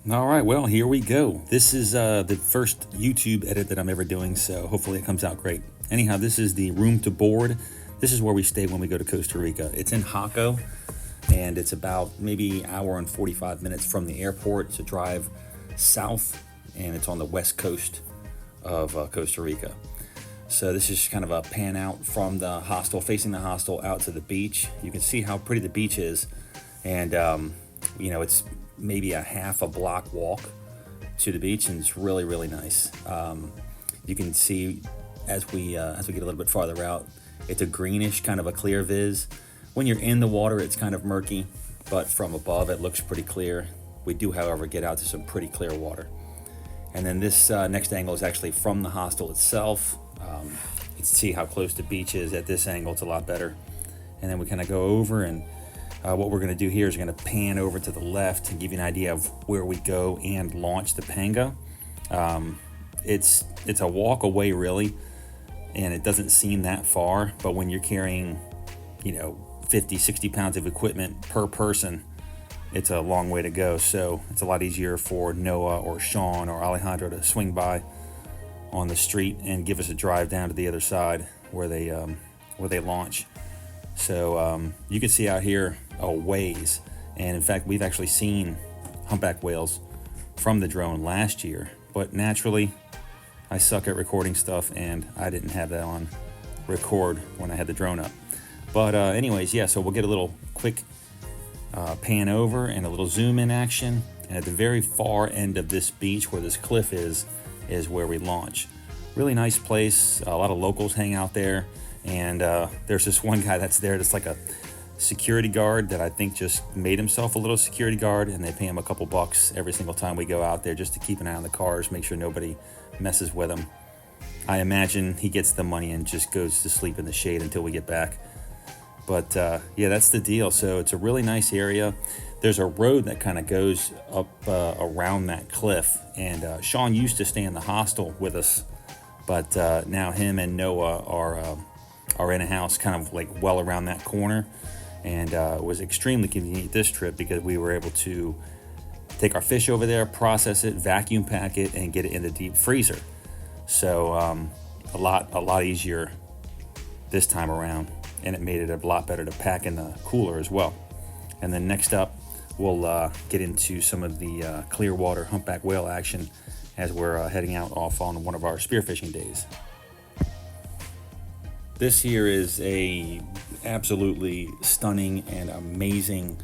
All right, well, here we go. This is the first YouTube edit that I'm ever doing, so hopefully it comes out great. Anyhow, this is the room to board. This is where we stay when we go to Costa Rica. It's in Jaco, and it's about maybe an hour and 45 minutes from the airport. It's a drive south, and it's on the west coast of Costa Rica. So this is kind of a pan out from the hostel, facing the hostel out to the beach. You can see how pretty the beach is, and it's maybe a half a block walk to the beach, and it's really, really nice. You can see as we get a little bit farther out, it's a greenish, kind of a clear viz. When you're in the water, it's kind of murky, but from above, it looks pretty clear. We do, however, get out to some pretty clear water. And then this next angle is actually from the hostel itself. You can see how close the beach is at this angle. It's a lot better. And then we kind of go over, and what we're going to do here is we're going to pan over to the left and give you an idea of where we go and launch the panga. It's a walk away, really, and it doesn't seem that far, but when you're carrying 50, 60 pounds of equipment per person, it's a long way to go. So it's a lot easier for Noah or Sean or Alejandro to swing by on the street and give us a drive down to the other side where they launch. So you can see out here a ways, and in fact we've actually seen humpback whales from the drone last year, but naturally I suck at recording stuff, and I didn't have that on record when I had the drone up. But anyways, yeah, so we'll get a little quick pan over and a little zoom in action, and at the very far end of this beach where this cliff is where we launch. Really nice place. A lot of locals hang out there, and there's this one guy that's there that's like a security guard that I think just made himself a little security guard, and they pay him a couple bucks every single time we go out there just to keep an eye on the cars, make sure nobody messes with him. I imagine he gets the money and just goes to sleep in the shade until we get back. But yeah, that's the deal. So it's a really nice area. There's a road that kind of goes up around that cliff, and Sean used to stay in the hostel with us, but now him and Noah are in a house kind of like well around that corner, and it was extremely convenient this trip because we were able to take our fish over there, process it, vacuum pack it, and get it in the deep freezer. So a lot easier this time around, and it made it a lot better to pack in the cooler as well. And then next up, we'll get into some of the clear water humpback whale action as we're heading out off on one of our spearfishing days. This here is a absolutely stunning and amazing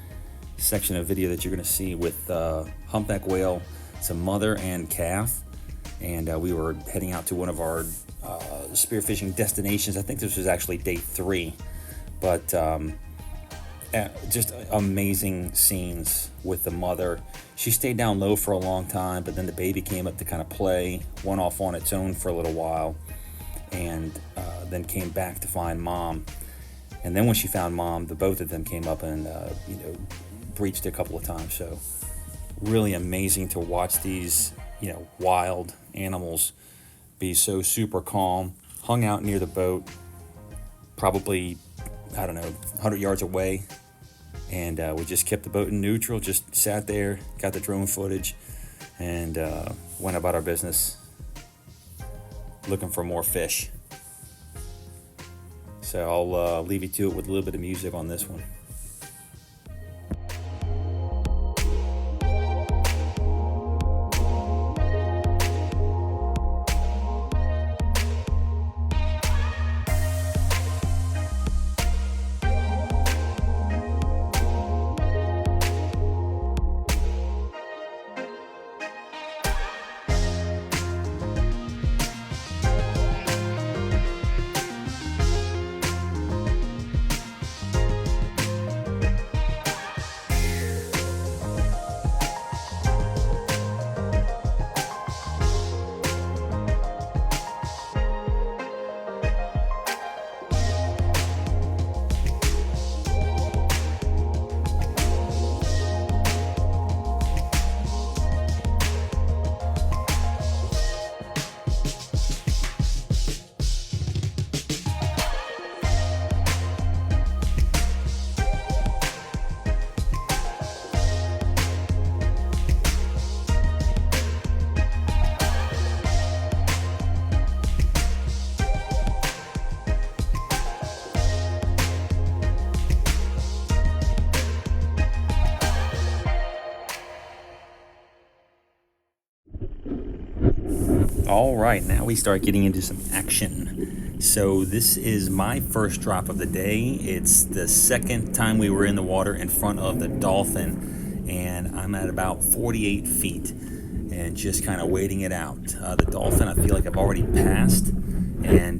section of video that you're going to see with humpback whale. It's a mother and calf, and we were heading out to one of our spearfishing destinations. I think this was actually day 3, but just amazing scenes with the mother. She stayed down low for a long time, but then the baby came up to kind of play, went off on its own for a little while, and then came back to find mom. And then when she found mom, the both of them came up and breached a couple of times. So really amazing to watch these wild animals be so super calm. Hung out near the boat, probably 100 yards away, and we just kept the boat in neutral, just sat there, got the drone footage, and went about our business looking for more fish. So I'll leave you to it with a little bit of music on this one. All right, now we start getting into some action. So this is my first drop of the day. It's the second time we were in the water in front of the dolphin, and I'm at about 48 feet and just kind of waiting it out. The dolphin I feel like I've already passed, and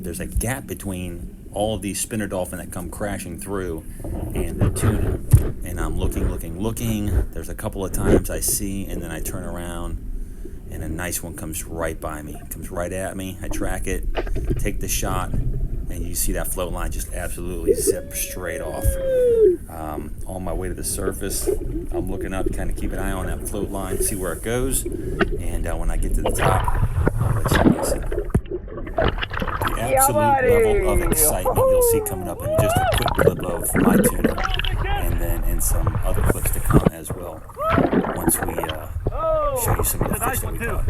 there's a gap between all of these spinner dolphin that come crashing through and the tuna. And I'm looking. There's a couple of times I see, and then I turn around and a nice one comes right by me, comes right at me. I track it, take the shot, and you see that float line just absolutely zip straight off. On my way to the surface, I'm looking up, kind of keep an eye on that float line, see where it goes, and when I get to the top, I'll let you guys see. The absolute level of excitement you'll see coming up in just a quick clip of my tuna, and then in some other clips to come as well, once we show you some of the fish that we caught.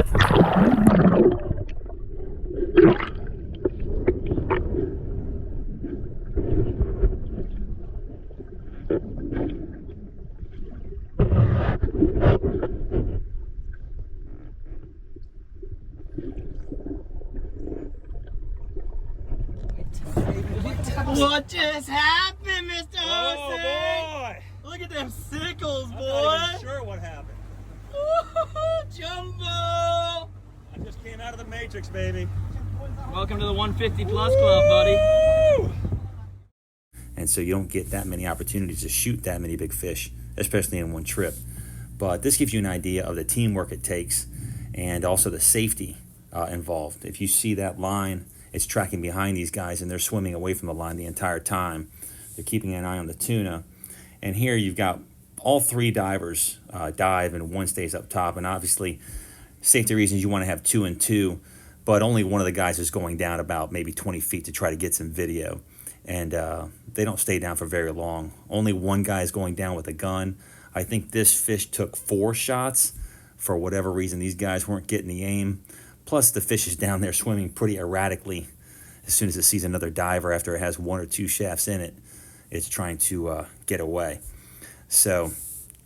What just happened, Mr. Jose? Oh boy! Look at them sickles, boy! I'm not even sure what happened. Jumbo! I just came out of the Matrix, baby. Welcome to the 150 plus club, buddy. And so you don't get that many opportunities to shoot that many big fish, especially in one trip. But this gives you an idea of the teamwork it takes and also the safety involved. If you see that line, it's tracking behind these guys and they're swimming away from the line the entire time. They're keeping an eye on the tuna. And here you've got all three divers dive and one stays up top. And obviously, safety reasons, you want to have 2 and 2, but only one of the guys is going down about maybe 20 feet to try to get some video. And they don't stay down for very long. Only one guy is going down with a gun. I think this fish took 4 shots. For whatever reason, these guys weren't getting the aim. Plus, the fish is down there swimming pretty erratically. As soon as it sees another diver after it has 1 or 2 shafts in it, it's trying to get away. So,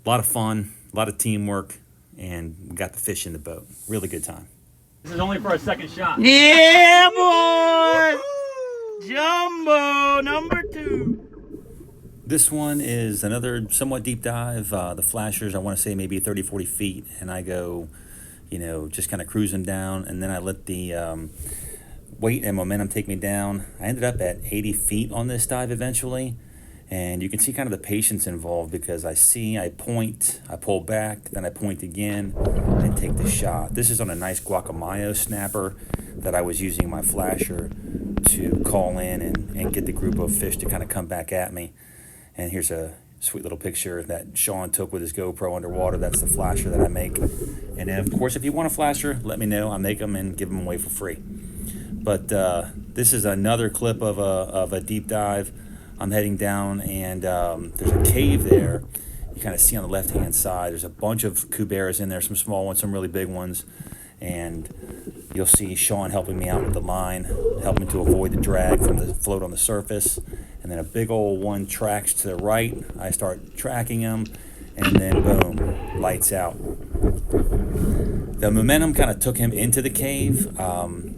a lot of fun, a lot of teamwork, and we got the fish in the boat. Really good time. This is only for a second shot. Yeah, boy! Jumbo number 2. This one is another somewhat deep dive. The flashers, I want to say maybe 30, 40 feet, and I go, just kind of cruise them down, and then I let the weight and momentum take me down. I ended up at 80 feet on this dive eventually, and you can see kind of the patience involved because I point, I pull back, then I point again, and take the shot. This is on a nice guacamayo snapper that I was using my flasher to call in and get the group of fish to kind of come back at me. And here's a sweet little picture that Sean took with his GoPro underwater. That's the flasher that I make. And then, of course, if you want a flasher, let me know. I make them and give them away for free. But this is another clip of a deep dive. I'm heading down, and there's a cave there. You kind of see on the left-hand side. There's a bunch of CUBERAs in there, some small ones, some really big ones. And you'll see Sean helping me out with the line, helping to avoid the drag from the float on the surface. And then a big old one tracks to the right. I start tracking him, and then boom, lights out. The momentum kind of took him into the cave.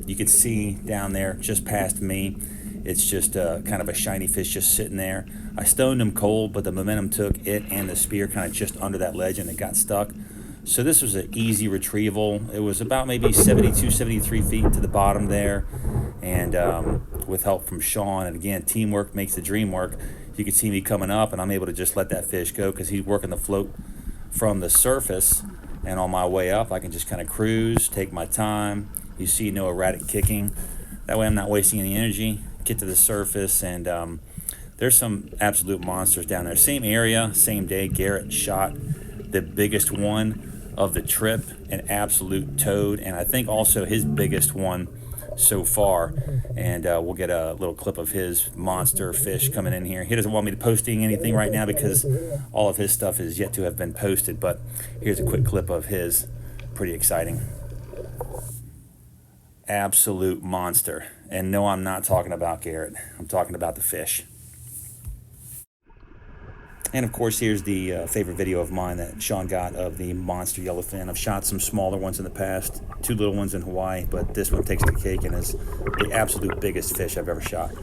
You can see down there, just past me, it's just kind of a shiny fish just sitting there. I stoned him cold, but the momentum took it and the spear kind of just under that ledge, and it got stuck. So this was an easy retrieval. It was about maybe 72, 73 feet to the bottom there. And with help from Sean, and again, teamwork makes the dream work, you can see me coming up, and I'm able to just let that fish go because he's working the float from the surface. And on my way up, I can just kind of cruise, take my time. You see no erratic kicking. That way I'm not wasting any energy. Get to the surface, and there's some absolute monsters down there. Same area, same day. Garrett shot the biggest one of the trip, an absolute toad, and I think also his biggest one so far. And we'll get a little clip of his monster fish coming in here. He doesn't want me to posting anything right now because all of his stuff is yet to have been posted, but here's a quick clip of his. Pretty exciting. Absolute monster. And no, I'm not talking about Garrett. I'm talking about the fish. And of course, here's the favorite video of mine that Sean got of the monster yellowfin. I've shot some smaller ones in the past, 2 little ones in Hawaii, but this one takes the cake and is the absolute biggest fish I've ever shot.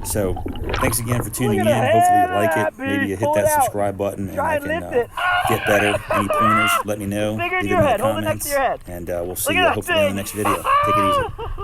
So thanks again for tuning in. Hopefully you like it. Maybe you hit that subscribe button and I can get better. Any pointers, let me know. Leave them in the comments. And we'll see you hopefully in the next video. Take it easy.